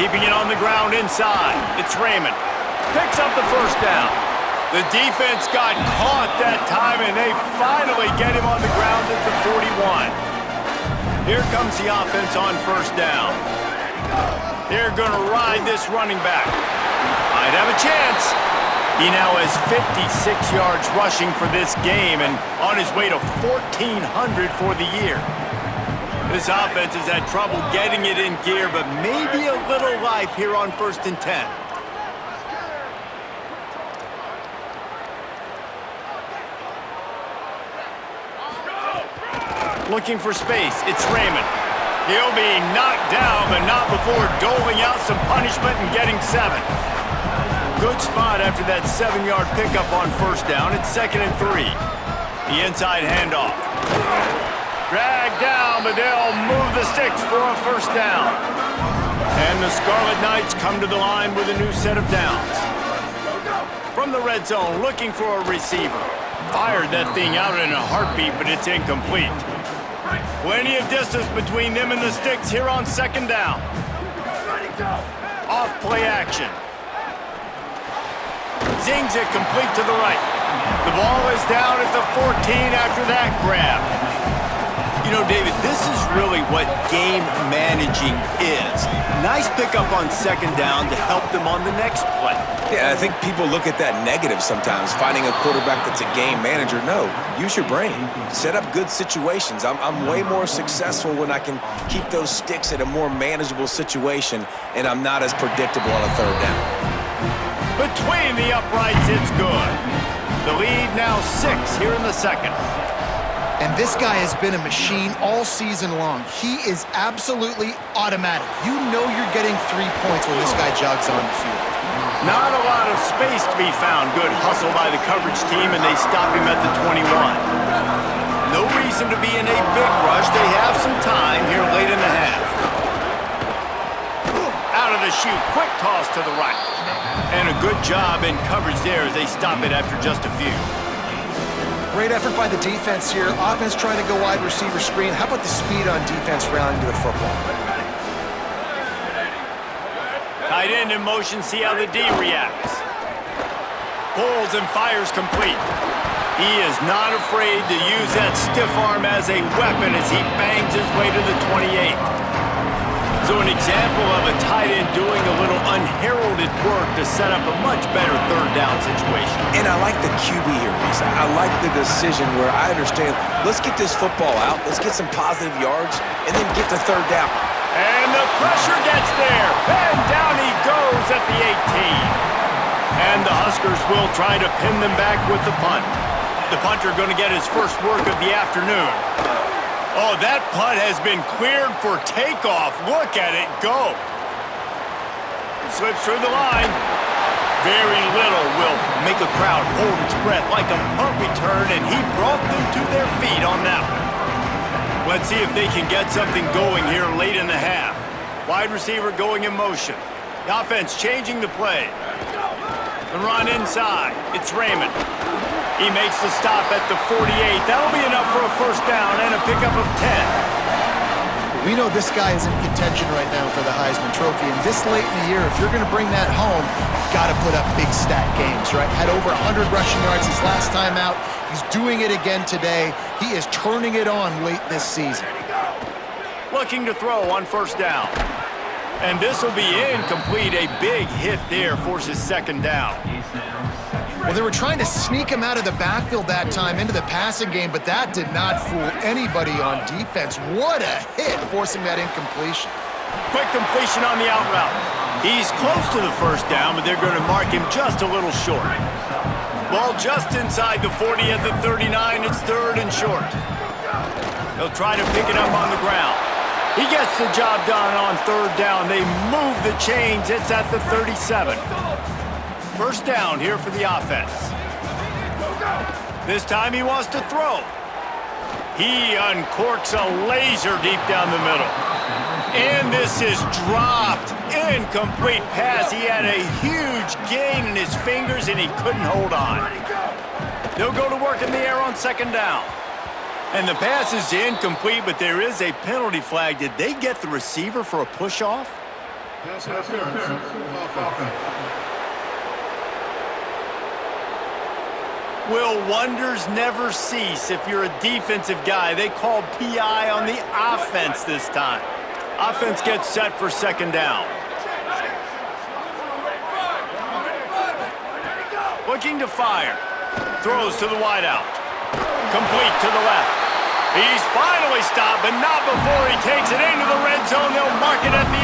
Keeping it on the ground inside. It's Raymond. Picks up the first down. The defense got caught that time, and they finally get him on the ground at the 41. Here comes the offense on first down. They're going to ride this running back. Might have a chance. He now has 56 yards rushing for this game and on his way to 1,400 for the year. This offense has had trouble getting it in gear, but maybe a little life here on 1st and 10. Looking for space, it's Raymond. He'll be knocked down, but not before doling out some punishment and getting 7. Good spot after that 7-yard pickup on first down. It's 2nd and 3. The inside handoff. Dragged down, but they'll move the sticks for a first down. And the Scarlet Knights come to the line with a new set of downs. From the red zone, looking for a receiver. Fired that thing out in a heartbeat, but it's incomplete. Plenty of distance between them and the sticks here on 2nd down. Off play action. Zings it complete to the right. The ball is down at the 14 after that grab. You know, David, this is really what game managing is. Nice pickup on 2nd down to help them on the next play. Yeah, I think people look at that negative sometimes, finding a quarterback that's a game manager. No, use your brain. Set up good situations. I'm way more successful when I can keep those sticks at a more manageable situation, and I'm not as predictable on a 3rd down. Between the uprights, it's good. The lead now 6 here in the 2nd. And this guy has been a machine all season long. He is absolutely automatic. You know you're getting 3 points when this guy jogs on the field. Not a lot of space to be found. Good hustle by the coverage team, and they stop him at the 21. No reason to be in a big rush. They have some time here late in the half. Out of the chute, quick toss to the right. And a good job in coverage there as they stop it after just a few. Great effort by the defense here. Offense trying to go wide receiver screen. How about the speed on defense rallying to the football? Tight end in motion, see how the D reacts. Pulls and fires complete. He is not afraid to use that stiff arm as a weapon as he bangs his way to the 28. So an example of a tight end doing a little unheralded work to set up a much better 3rd down situation. And I like the QB here, Reese. I like the decision where I understand, let's get this football out, let's get some positive yards, and then get to 3rd down. And the pressure gets there, and down he goes at the 18. And the Huskers will try to pin them back with the punt. The punter going to get his first work of the afternoon. Oh, that punt has been cleared for takeoff. Look at it go. Slips through the line. Very little will make a crowd hold its breath like a punt return, and he brought them to their feet on that one. Let's see if they can get something going here late in the half. Wide receiver going in motion. The offense changing the play. The run inside. It's Raymond. He makes the stop at the 48. That'll be enough for a first down and a pickup of 10. We know this guy is in contention right now for the Heisman Trophy, and this late in the year, if you're going to bring that home, you've got to put up big stat games, right? Had over 100 rushing yards his last time out. He's doing it again today. He is turning it on late this season. Looking to throw on first down. And this will be incomplete. A big hit there forces 2nd down. Well, they were trying to sneak him out of the backfield that time into the passing game, but that did not fool anybody on defense. What a hit, forcing that incompletion. Quick completion on the out route. He's close to the first down, but they're going to mark him just a little short. Ball just inside the 40 at the 39. It's 3rd and short. They'll try to pick it up on the ground. He gets the job done on 3rd down. They move the chains. It's at the 37. First down here for the offense. This time he wants to throw. He uncorks a laser deep down the middle. And this is dropped. Incomplete pass. He had a huge gain in his fingers and he couldn't hold on. They'll go to work in the air on 2nd down. And the pass is incomplete, but there is a penalty flag. Did they get the receiver for a push-off? Will wonders never cease if you're a defensive guy? They called PI on the offense this time. Offense gets set for second down. Looking to fire. Throws to the wideout. Complete to the left. He's finally stopped, but not before he takes it into the red zone. They'll mark it at the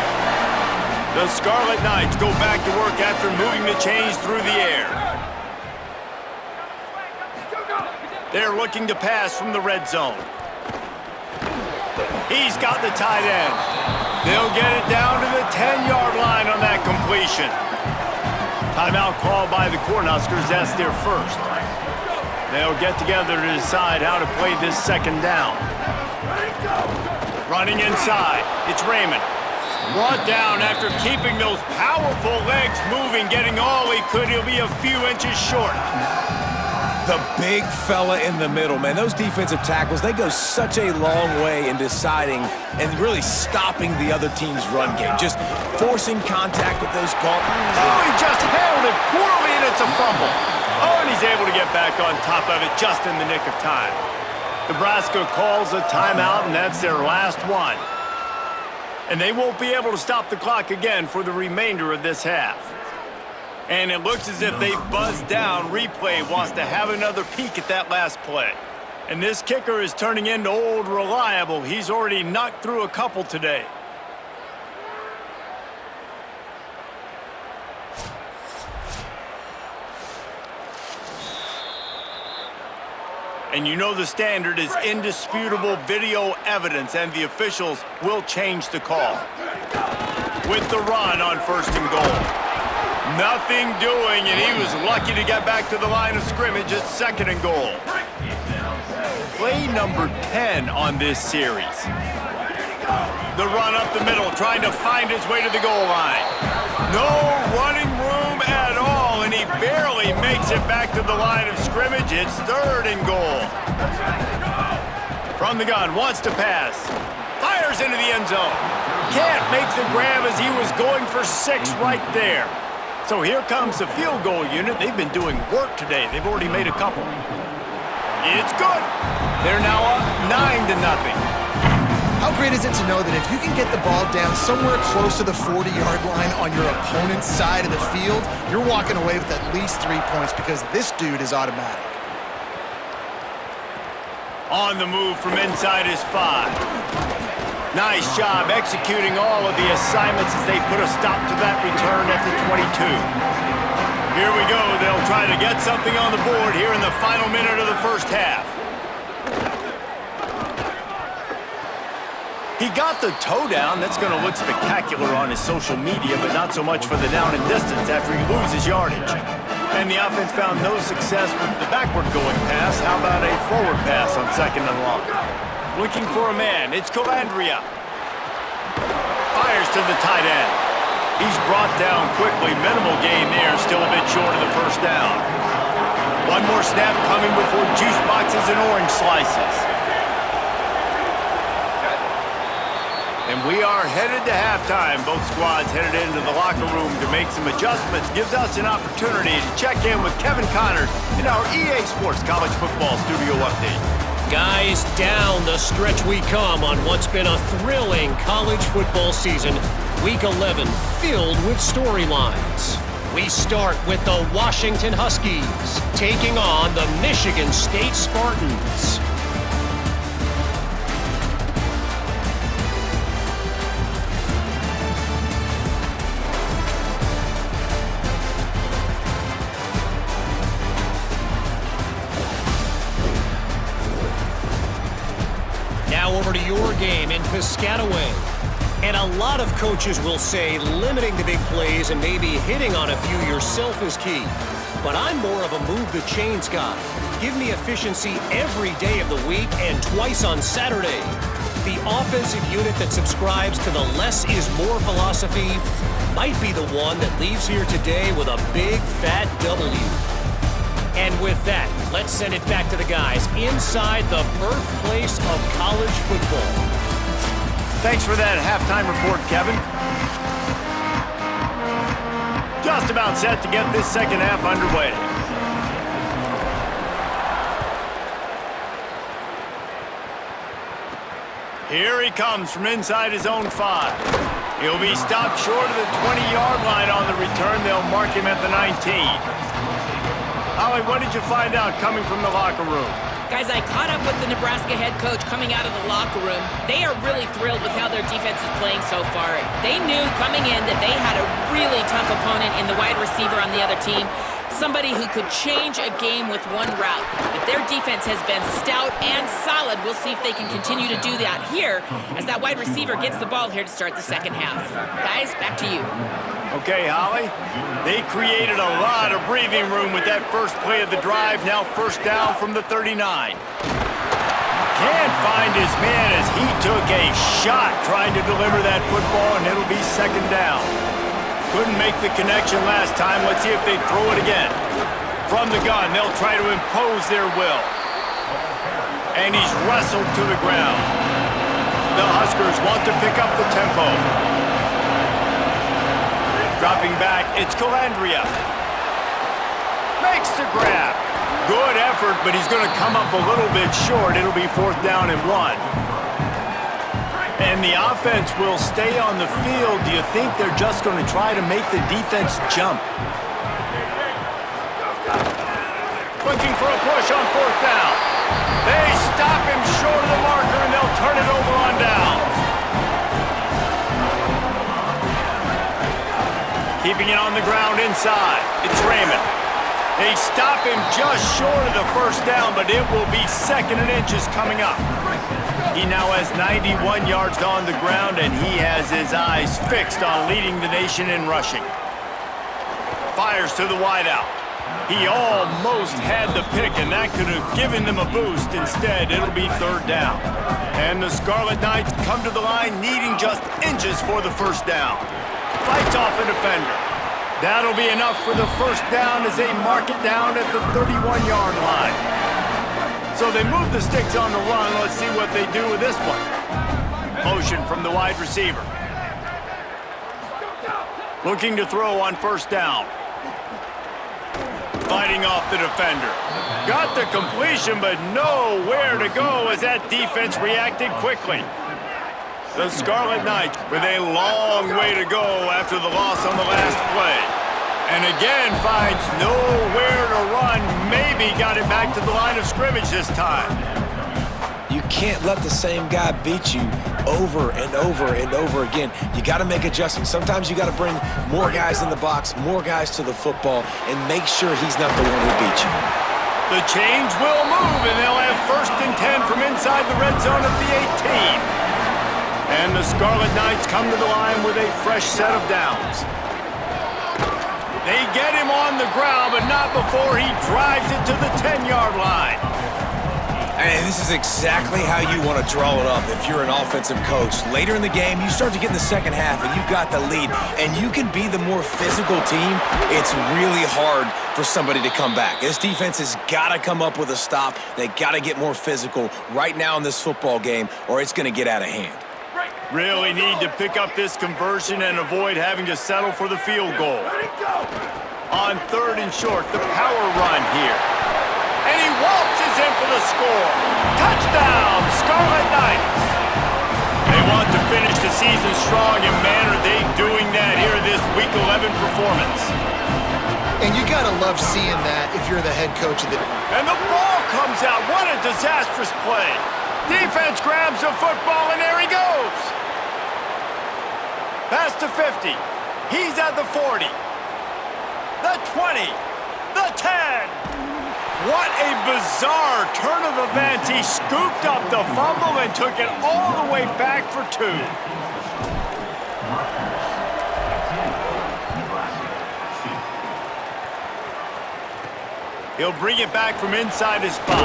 18. The Scarlet Knights go back to work after moving the chains through the air. They're looking to pass from the red zone. He's got the tight end. They'll get it down to the 10-yard line on that completion. Timeout called by the Cornhuskers. That's their first. They'll get together to decide how to play this second down. Running inside. It's Raymond. Brought down after keeping those powerful legs moving, getting all he could. He'll be a few inches short. The big fella in the middle, man. Those defensive tackles, they go such a long way in deciding and really stopping the other team's run game. Just forcing contact with those calls. Oh, he just handled it poorly, and it's a fumble. Oh, and he's able to get back on top of it just in the nick of time. Nebraska calls a timeout, and that's their last one. And they won't be able to stop the clock again for the remainder of this half. And it looks as if they've buzzed down. Replay wants to have another peek at that last play. And this kicker is turning into old reliable. He's already knocked through a couple today. And you know the standard is indisputable video evidence, and the officials will change the call. With the run on first and goal. Nothing doing, and he was lucky to get back to the line of scrimmage at second and goal. Play number 10 on this series. The run up the middle, trying to find his way to the goal line. No running room at all, and he barely makes it back to the line of scrimmage. It's third and goal. From the gun, wants to pass. Fires into the end zone. Can't make the grab as he was going for 6 right there. So here comes the field goal unit. They've been doing work today. They've already made a couple. It's good. They're now up 9-0. How great is it to know that if you can get the ball down somewhere close to the 40-yard line on your opponent's side of the field, you're walking away with at least 3 points because this dude is automatic. On the move from inside his 5. Nice job executing all of the assignments as they put a stop to that return at the 22. Here we go. They'll try to get something on the board here in the final minute of the first half. He got the toe down. That's going to look spectacular on his social media, but not so much for the down and distance after he loses yardage. And the offense found no success with the backward-going pass. How about a forward pass on second and long? Looking for a man. It's Calandria. Fires to the tight end. He's brought down quickly. Minimal gain there. Still a bit short of the first down. One more snap coming before juice boxes and orange slices. And we are headed to halftime. Both squads headed into the locker room to make some adjustments. Gives us an opportunity to check in with Kevin Connors in our EA Sports College Football Studio Update. Guys, down the stretch we come on what's been a thrilling college football season. Week 11 filled with storylines. We start with the Washington Huskies taking on the Michigan State Spartans. Over to your game in Piscataway. And a lot of coaches will say limiting the big plays and maybe hitting on a few yourself is key. But I'm more of a move the chains guy. Give me efficiency every day of the week and twice on Saturday. The offensive unit that subscribes to the less is more philosophy might be the one that leaves here today with a big fat W. And with that, let's send it back to the guys inside the birthplace of college football. Thanks for that halftime report, Kevin. just about set to get this second half underway. Here he comes from inside his own 5. He'll be stopped short of the 20-yard line on the return. They'll mark him at the 19. Holly, what did you find out coming from the locker room? Guys, I caught up with the Nebraska head coach coming out of the locker room. They are really thrilled with how their defense is playing so far. They knew coming in that they had a really tough opponent in the wide receiver on the other team, somebody who could change a game with one route. But their defense has been stout and solid. We'll see if they can continue to do that here as that wide receiver gets the ball here to start the second half. Guys, back to you. Okay, Holly. They created a lot of breathing room with that first play of the drive. Now first down from the 39. Can't find his man as he took a shot trying to deliver that football, and it'll be second down. Couldn't make the connection last time. Let's see if they throw it again. From the gun, they'll try to impose their will. And he's wrestled to the ground. The Huskers want to pick up the tempo. Dropping back, it's Calandria. Makes the grab. Good effort, but he's going to come up a little bit short. It'll be fourth down and 1. And the offense will stay on the field. Do you think they're just going to try to make the defense jump? Looking for a push on fourth down. They stop him short of the marker, and they'll turn it over on downs. Keeping it on the ground inside. It's Raymond. They stop him just short of the first down, but it will be second and inches coming up. He now has 91 yards on the ground, and he has his eyes fixed on leading the nation in rushing. Fires to the wideout. He almost had the pick, and that could have given them a boost. Instead, it'll be third down. And the Scarlet Knights come to the line needing just inches for the first down. Fights off a defender. That'll be enough for the first down as they mark it down at the 31-yard line. So they move the sticks on the run. Let's see what they do with this one. Motion from the wide receiver. Looking to throw on first down. Fighting off the defender. Got the completion, but nowhere to go as that defense reacted quickly. The Scarlet Knights with a long way to go after the loss on the last play. And again finds nowhere to run. Maybe got it back to the line of scrimmage this time. You can't let the same guy beat you over and over and over again. You got to make adjustments. Sometimes you got to bring more guys in the box, more guys to the football, and make sure he's not the one who beat you. The chains will move, and they'll have first and 10 from inside the red zone at the 18. And the Scarlet Knights come to the line with a fresh set of downs. They get him on the ground, but not before he drives it to the 10-yard line. And this is exactly how you want to draw it up if you're an offensive coach. Later in the game, you start to get in the second half, and you got the lead, and you can be the more physical team. It's really hard for somebody to come back. This defense has got to come up with a stop. They got to get more physical right now in this football game, or it's going to get out of hand. Really need to pick up this conversion and avoid having to settle for the field goal. On third and short, the power run here. And he waltzes in for the score. Touchdown, Scarlet Knights. They want to finish the season strong, and man, are they doing that here this Week 11 performance. And you gotta love seeing that if you're the head coach of the... And the ball comes out. What a disastrous play. Defense grabs the football, and there he goes. Pass to 50. He's at the 40. The 20. The 10. What a bizarre turn of events. He scooped up the fumble and took it all the way back for 2. He'll bring it back from inside his 5.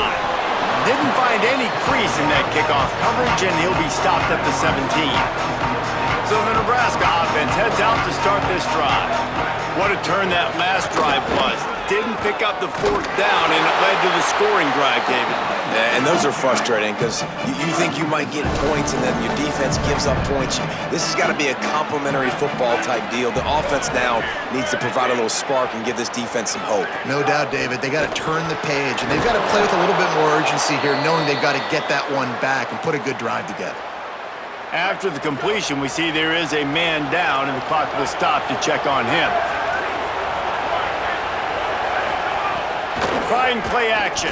Didn't find any crease in that kickoff coverage, and he'll be stopped at the 17. So the Nebraska offense heads out to start this drive. What a turn that last drive was. Didn't pick up the fourth down, and it led to the scoring drive, David. And those are frustrating because you think you might get points and then your defense gives up points. This has got to be a complementary football type deal. The offense now needs to provide a little spark and give this defense some hope. No doubt, David. They got to turn the page, and they've got to play with a little bit more urgency here, knowing they've got to get that one back and put a good drive together. After the completion, we see there is a man down, and the clock will stop to check on him. Trying play action.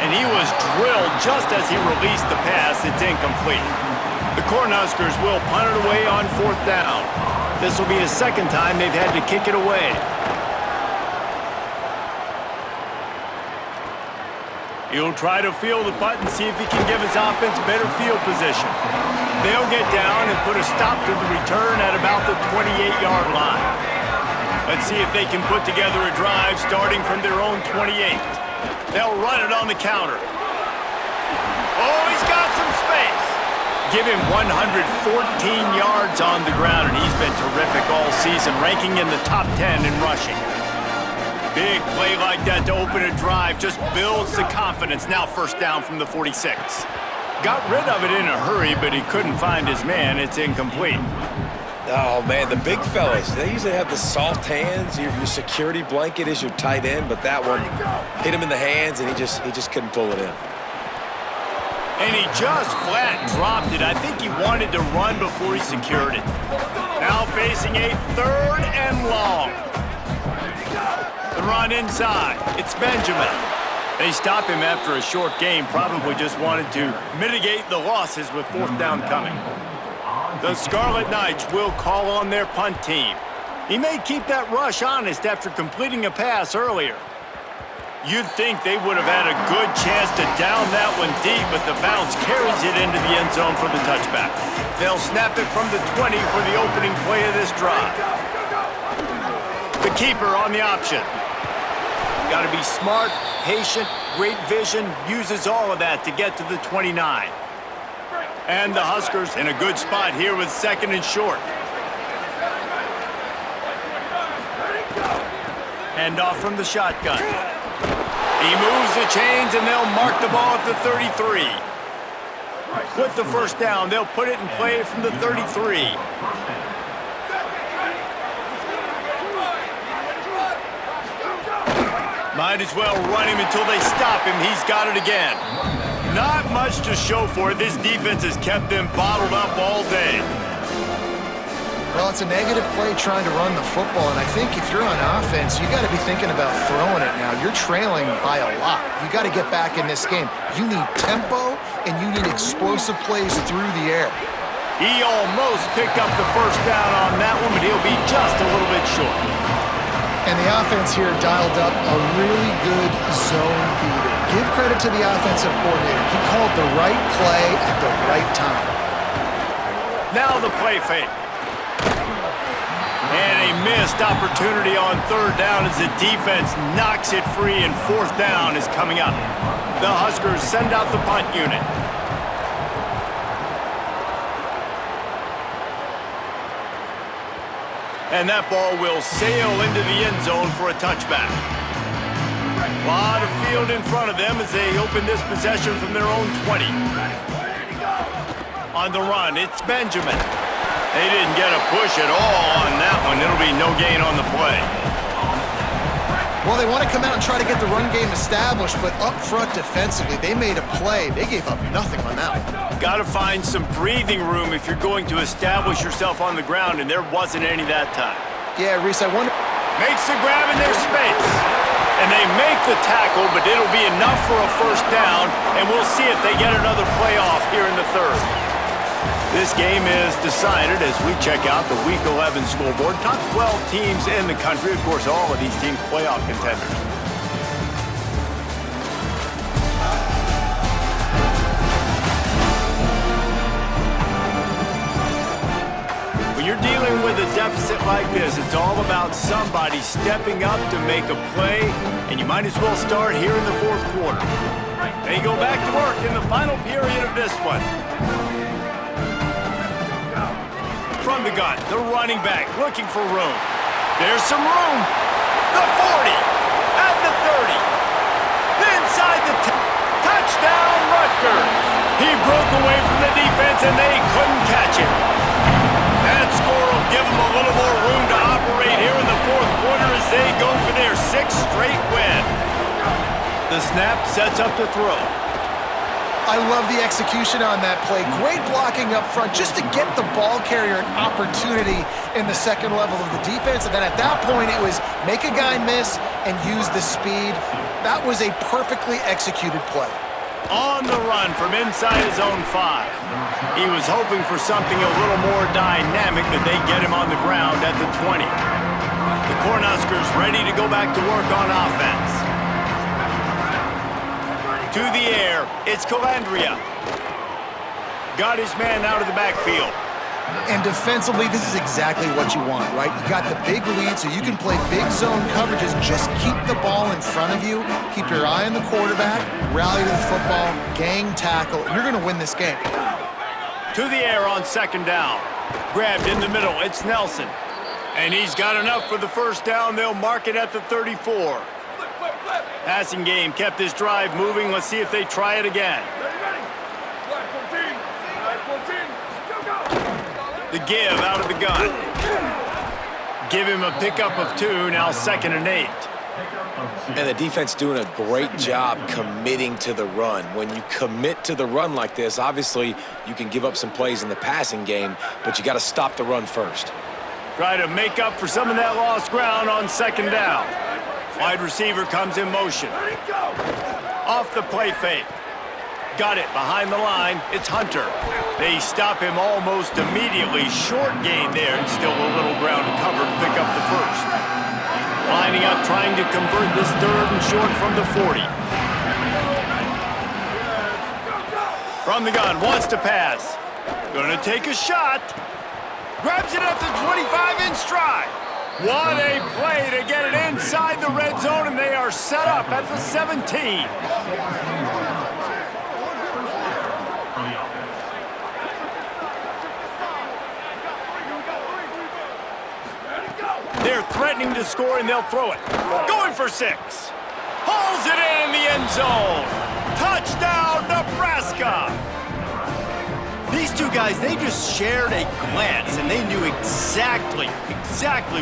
And he was drilled just as he released the pass. It's incomplete. The Cornhuskers will punt it away on 4th down. This will be the second time they've had to kick it away. He'll try to field the punt and see if he can give his offense better field position. They'll get down and put a stop to the return at about the 28-yard line. Let's see if they can put together a drive starting from their own 28. They'll run it on the counter. Oh, he's got some space. Give him 114 yards on the ground, and he's been terrific all season, ranking in the top 10 in rushing. Big play like that to open a drive just builds the confidence. Now 1st down from the 46. Got rid of it in a hurry, but he couldn't find his man. It's incomplete. Oh, man, the big fellas, they usually have the soft hands. Your security blanket is your tight end, but that one hit him in the hands, and he just couldn't pull it in. And he just flat dropped it. I think he wanted to run before he secured it. Now facing a 3rd and long. The run inside. It's Benjamin. They stop him after a short game. Probably just wanted to mitigate the losses with 4th down coming. The Scarlet Knights will call on their punt team. He may keep that rush honest after completing a pass earlier. You'd think they would have had a good chance to down that one deep, but the bounce carries it into the end zone for the touchback. They'll snap it from the 20 for the opening play of this drive. The keeper on the option. Got to be smart, patient, great vision, uses all of that to get to the 29. And the Huskers in a good spot here with 2nd and short. Hand off from the shotgun. He moves the chains, and they'll mark the ball at the 33. With the 1st down, they'll put it in play from the 33. Might as well run him until they stop him. He's got it again. Not much to show for it. This defense has kept them bottled up all day. Well, it's a negative play trying to run the football, and I think if you're on offense, you got to be thinking about throwing it now. You're trailing by a lot. You got to get back in this game. You need tempo, and you need explosive plays through the air. He almost picked up the 1st down on that one, but he'll be just a little bit short. And the offense here dialed up a really good zone beater. Give credit to the offensive coordinator. He called the right play at the right time. Now the play fake. And a missed opportunity on 3rd down as the defense knocks it free, and 4th down is coming up. The Huskers send out the punt unit. And that ball will sail into the end zone for a touchback. A lot of field in front of them as they open this possession from their own 20. On the run, it's Benjamin. They didn't get a push at all on that one. It'll be no gain on the play. Well, they want to come out and try to get the run game established, but up front defensively, they made a play. They gave up nothing on that one. Got to find some breathing room if you're going to establish yourself on the ground, and there wasn't any that time. Yeah, Reese, I wonder... Makes the grab in their space. And they make the tackle, but it'll be enough for a 1st down, and we'll see if they get another playoff here in the 3rd. This game is decided as we check out the Week 11 scoreboard. Top 12 teams in the country. Of course, all of these teams playoff contenders. When you're dealing with a deficit like this, it's all about somebody stepping up to make a play, and you might as well start here in the 4th quarter. They go back to work in the final period of this one. From the gun, the running back looking for room. There's some room. The 40, at the 30, inside the 10. Touchdown, Rutgers! He broke away from the defense, and they couldn't catch him. That score will give them a little more room to operate here in the fourth quarter as they go for their 6th straight win. The snap sets up the throw. I love the execution on that play. Great blocking up front just to get the ball carrier an opportunity in the second level of the defense. And then at that point, it was make a guy miss and use the speed. That was a perfectly executed play. On the run from inside his own 5. He was hoping for something a little more dynamic, but they get him on the ground at the 20. The Cornhuskers ready to go back to work on offense. To the air, it's Calandria. Got his man out of the backfield. And defensively, this is exactly what you want, right? You got the big lead, so you can play big zone coverages. Just keep the ball in front of you. Keep your eye on the quarterback. Rally to the football. Gang tackle. You're going to win this game. To the air on 2nd down. Grabbed in the middle. It's Nelson. And he's got enough for the first down. They'll mark it at the 34. Passing game kept this drive moving. Let's see if they try it again. The give out of the gun. Give him a pickup of 2, now 2nd and 8. And the defense doing a great job committing to the run. When you commit to the run like this, obviously you can give up some plays in the passing game, but you got to stop the run first. Try to make up for some of that lost ground on 2nd down. Wide receiver comes in motion. Off the play fake. Got it behind the line. It's Hunter. They stop him almost immediately. Short gain there, and still a little ground to cover to pick up the first. Lining up, trying to convert this 3rd and short from the 40. From the gun, wants to pass. Gonna take a shot. Grabs it at the 25 in stride. What a play to get it inside the red zone, and they are set up at the 17. They're threatening to score, and they'll throw it. Going for 6. Hauls it in the end zone. Touchdown, Nebraska. These two guys, they just shared a glance, and they knew exactly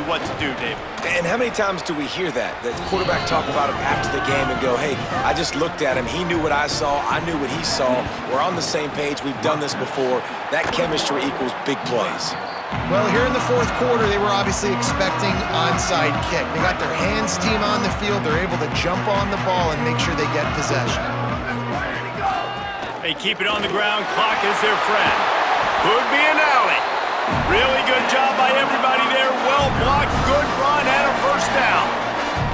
what to do, David. And how many times do we hear that? The quarterback talk about him after the game and go, hey, I just looked at him. He knew what I saw. I knew what he saw. We're on the same page. We've done this before. That chemistry equals big plays. Well, here in the fourth quarter, they were obviously expecting onside kick. They got their hands team on the field. They're able to jump on the ball and make sure they get possession. They keep it on the ground. Clock is their friend. Could be an alley. Really good job by everybody there. Well blocked, good run, and a first down.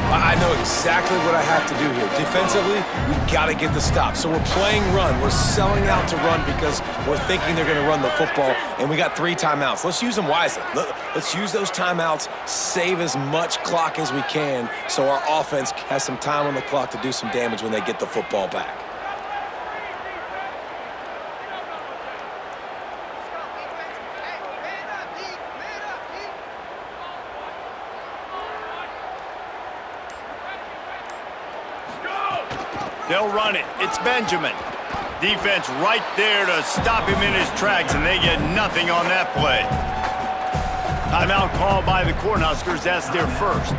I know exactly what I have to do here. Defensively, we got to get the stop. So we're playing run. We're selling out to run because we're thinking they're going to run the football, and we got 3 timeouts. Let's use them wisely. Let's use those timeouts, save as much clock as we can so our offense has some time on the clock to do some damage when they get the football back. They'll run it. It's Benjamin. Defense right there to stop him in his tracks, and they get nothing on that play. Timeout called by the Cornhuskers. That's their first.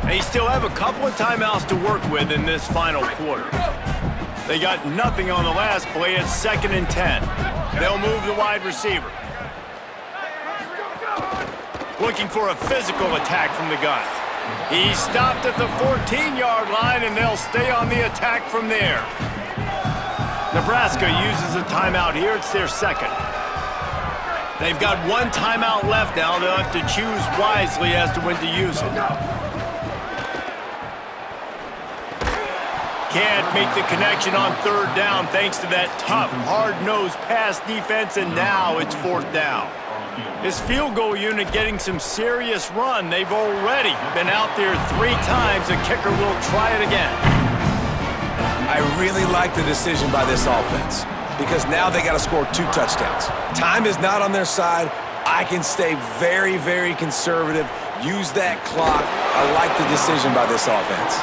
They still have a couple of timeouts to work with in this final quarter. They got nothing on the last play. It's 2nd and 10. They'll move the wide receiver. Looking for a physical attack from the gun. He stopped at the 14-yard line, and they'll stay on the attack from there. Nebraska uses a timeout here. It's their second. They've got 1 timeout left now. They'll have to choose wisely as to when to use it. Can't make the connection on 3rd down thanks to that tough, hard-nosed pass defense, and now it's 4th down. This field goal unit getting some serious run. They've already been out there 3 times. The kicker will try it again. I really like the decision by this offense because now they got to score 2 touchdowns. Time is not on their side. I can stay very, very conservative, use that clock, I like the decision by this offense.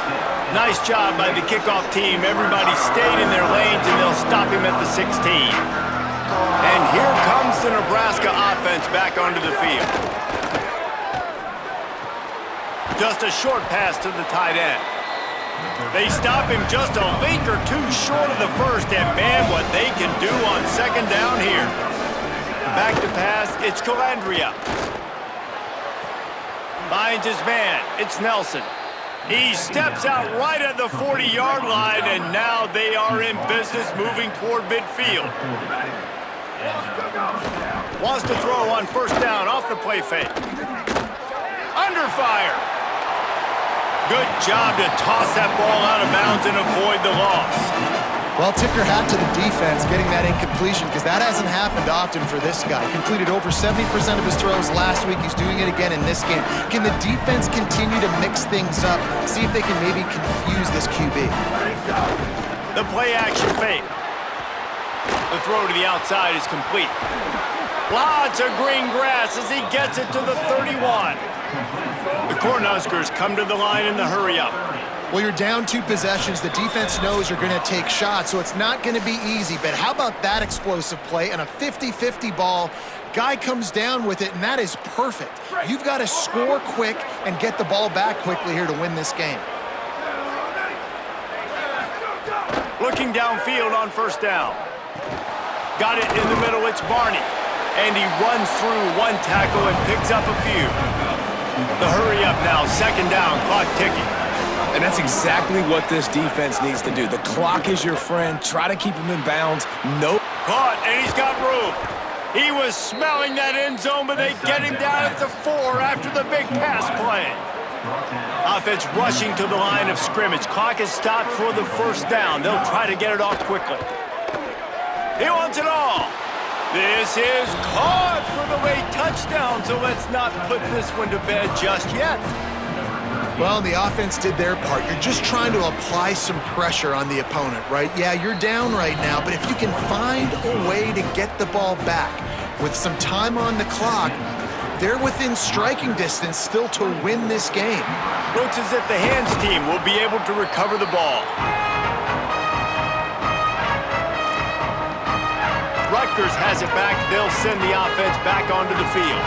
Nice job by the kickoff team. Everybody stayed in their lanes, and they'll stop him at the 16. And here comes the Nebraska offense back onto the field. Just a short pass to the tight end. They stop him just a link or two short of the first, and man, what they can do on second down here. Back to pass, it's Calandria. Finds his man, it's Nelson. He steps out right at the 40-yard line, and now they are in business moving toward midfield. Wants to throw on first down off the play fake. Under fire. Good job to toss that ball out of bounds and avoid the loss. Well, tip your hat to the defense getting that incompletion, because that hasn't happened often for this guy. Completed over 70% of his throws last week. He's doing it again in this game. Can the defense continue to mix things up, see if they can maybe confuse this QB? The play action fake. The throw to the outside is complete. Lots of green grass as he gets it to the 31. The Cornhuskers come to the line in the hurry-up. Well, you're down 2 possessions. The defense knows you're going to take shots, so it's not going to be easy. But how about that explosive play and a 50-50 ball? Guy comes down with it, and that is perfect. You've got to score quick and get the ball back quickly here to win this game. Looking downfield on first down. Got it in the middle, it's Barney. And he runs through one tackle and picks up a few. The hurry-up now, second down, clock ticking. And that's exactly what this defense needs to do. The clock is your friend. Try to keep him in bounds. No. Caught, and he's got room. He was smelling that end zone, but they get him down at the 4 after the big pass play. Offense rushing to the line of scrimmage. Clock is stopped for the first down. They'll try to get it off quickly. He wants it all. This is caught for the late touchdown, so let's not put this one to bed just yet. Well, the offense did their part. You're just trying to apply some pressure on the opponent, right? Yeah, you're down right now, but if you can find a way to get the ball back with some time on the clock, they're within striking distance still to win this game. Looks as if the hands team will be able to recover the ball. Rutgers has it back. They'll send the offense back onto the field.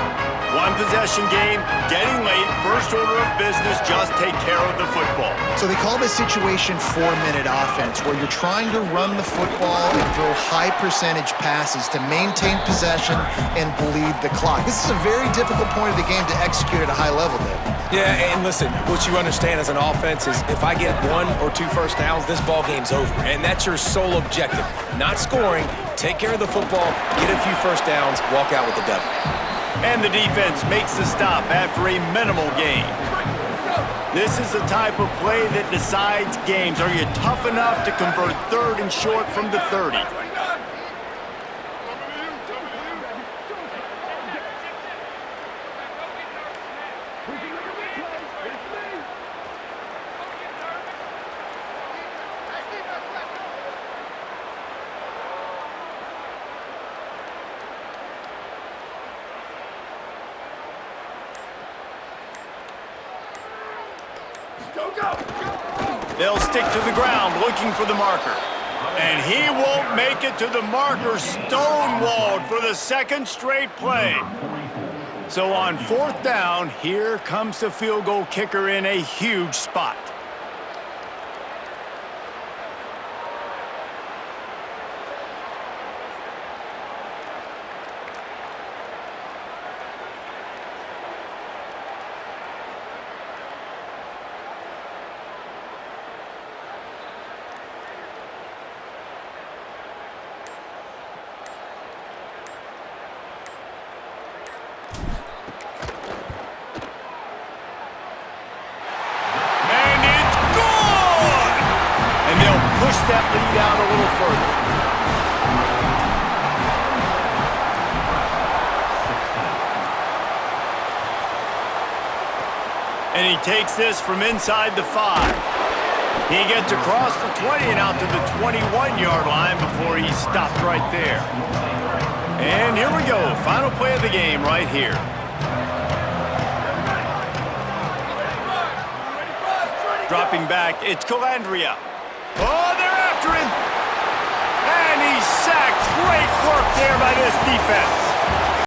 One possession game, getting late, first order of business, just take care of the football. So they call this situation 4-minute offense, where you're trying to run the football and throw high percentage passes to maintain possession and bleed the clock. This is a very difficult point of the game to execute at a high level, Dave. Yeah, and listen, what you understand as an offense is if I get 1 or 2 first downs, this ball game's over. And that's your sole objective. Not scoring, take care of the football, get a few first downs, walk out with the W. And the defense makes the stop after a minimal gain. This is the type of play that decides games. Are you tough enough to convert 3rd and short from the 30? They'll stick to the ground looking for the marker. And he won't make it to the marker, stonewalled for the second straight play. So on 4th down, here comes the field goal kicker in a huge spot. That lead out a little further. And he takes this from inside the 5. He gets across the 20 and out to the 21-yard line before he's stopped right there. And here we go, final play of the game right here. Dropping back, it's Calandria. Oh, they're after him. And he's sacked. Great work there by this defense.